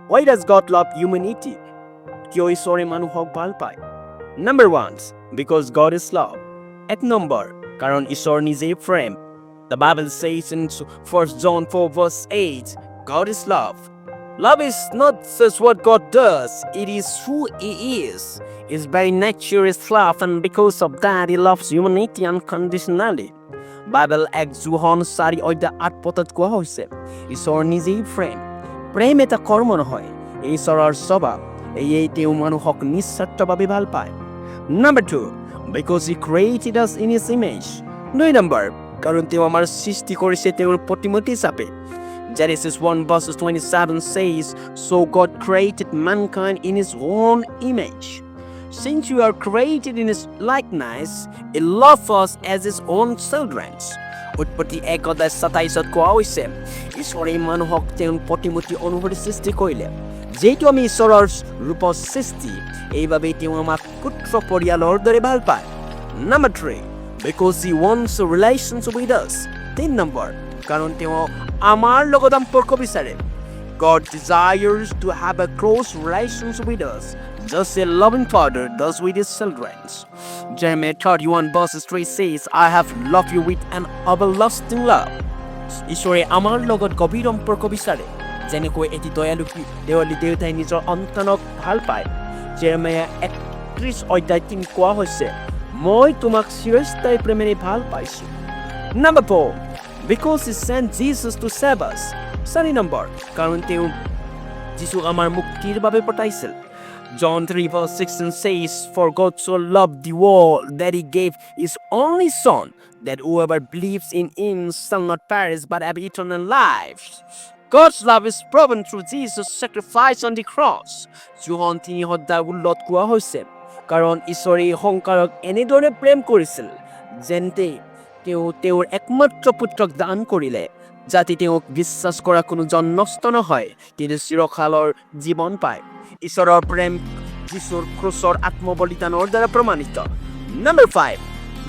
Why does God love humanity? কিয় ঈশ্বৰে মানুহক ভাল পায়? Number 1, because God is love. 1 number, কাৰণ ঈশ্বৰ নিজেই প্ৰেম. The Bible says in 1 John 4 verse 8, God is love. Love is not just what God does, it is who He is. His very nature is love, and because of that, He loves humanity unconditionally. Bible 1 John 4:8 কোৱা হৈছে, ঈশ্বৰ নিজেই প্ৰেম. প্ৰেম এটা কৰ্ম নহয়, ঈশ্বৰৰ স্বভাৱ। এয়েই তেওঁ মানুহক নিস্বাৰ্থভাৱে ভাল পায়। Number 2, because He created us in His image. 2 number, কাৰণ তেওঁ আমাৰ সৃষ্টি কৰিছে তেওঁৰ প্ৰতিমূৰ্তি হিচাপে। Genesis 1 verses 27 says, so God created mankind in His own image. Since you are created in His likeness, He loves us as His own children. উৎপত্তি 1:27 কোৱা হৈছে, ঈশ্বৰে মানুহক তেওঁৰ প্ৰতিমূৰ্তি অনুসৰি সৃষ্টি কৰিলে। যিহেতু আমি ঈশ্বৰৰ ৰূপৰ সৃষ্টি, এইবাবে তেওঁ আমাক পুত্ৰ পৰিয়ালৰ দৰে ভাল পায়। Number 3, because He wants a relationship with us. 3 number, কাৰণ তেওঁ আমাৰ লগত সম্পৰ্ক বিচাৰে। God desires to have a close relationship with us, just a loving father does with his children. Jeremiah 31 verses 3 says, I have loved you with an everlasting love. ঈশ্বৰে আমাৰ লগত গভীৰ সম্পৰ্ক বিচাৰে, যেনেকৈ এটি দয়ালু দেৱালী দেউতাই নিজৰ সন্তানক ভাল পায়। জেৰেমিয়া 31:3 কোৱা হৈছে, মই তোমাক চিৰস্থায়ী প্ৰেমেৰে ভাল পাইছোঁ। Number 4, because He sent Jesus to save us. 4 number, কাৰণ তেওঁ যীশুক আমাৰ মুক্তিৰ বাবে পঠাইছিল। John 3 verse 16 says, for God so loved the world that He gave His only Son, that whoever believes in Him shall not perish but have eternal life. God's love is proven through Jesus' sacrifice on the cross. John 3:18 কোৱা হৈছে, কাৰণ ঈশ্বৰে সংসাৰক এনেদৰে প্ৰেম কৰিছিল, যেনে তেওঁ তেওঁৰ একমাত্ৰ পুত্ৰক দান কৰিলে, যাতে তেওঁক বিশ্বাস কৰা কোনোজন নষ্ট নহয়, কিন্তু চিৰকালৰ জীৱন পায়। ঈশ্বৰৰ প্ৰেম যীশুৰ ক্ৰুচৰ আত্মবলিদানৰ দ্বাৰা প্ৰমাণিত। Number 5,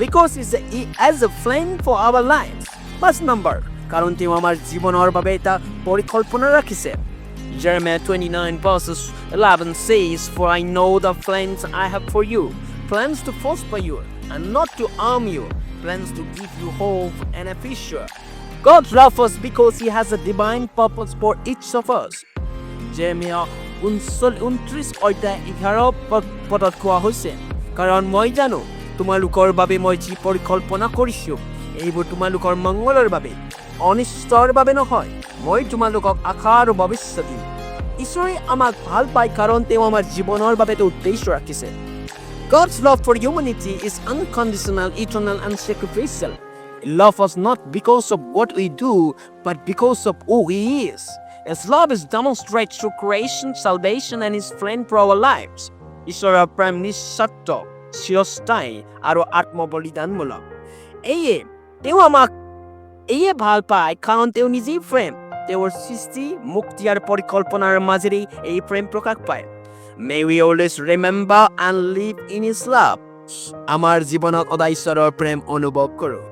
because He has a plan for our lives. 5 number, কাৰণ তেওঁ আমাৰ জীৱনৰ বাবে এটা পৰিকল্পনা ৰাখিছে। Jeremiah 29 verses 11 says, for I know the plans I have for you, plans to prosper you and not to harm you, plans to give you hope and a future. God loves us because He has a divine purpose for each of us. Jeremiah 29:11 কোৱা হৈছে, কাৰণ মই জানো তোমালোকৰ বাবে মই যি পৰিকল্পনা কৰিছোঁ, এইবোৰ তোমালোকৰ মংগলৰ বাবে, অনিষ্টৰ বাবে নহয়। মই তোমালোকক আশা আৰু ভৱিষ্যত দিম। ঈশ্বৰে আমাক ভাল পায় কাৰণ তেওঁ আমাৰ জীৱনৰ বাবে এটা উদ্দেশ্য ৰাখিছে। God's love for humanity is unconditional, eternal, and sacrificial. He loves us not because of what we do, but because of who He is. His love is demonstrated through creation, salvation, and His plan for our lives. ঈশ্বৰৰ প্ৰেম নিস্বাৰ্থ, চিৰস্থায়ী আৰু আত্মবলিদানমূলক। তেওঁ আমাক ভাল পায় কাৰণ তেওঁ নিজেই প্ৰেম। তেওঁৰ সৃষ্টি, মুক্তি আৰু পৰিকল্পনাৰ মাজেৰে এই প্ৰেম প্ৰকাশ পায়। May we always remember and live in His love. আমাৰ জীৱনত সদায় ঈশ্বৰৰ প্ৰেম অনুভৱ কৰোঁ।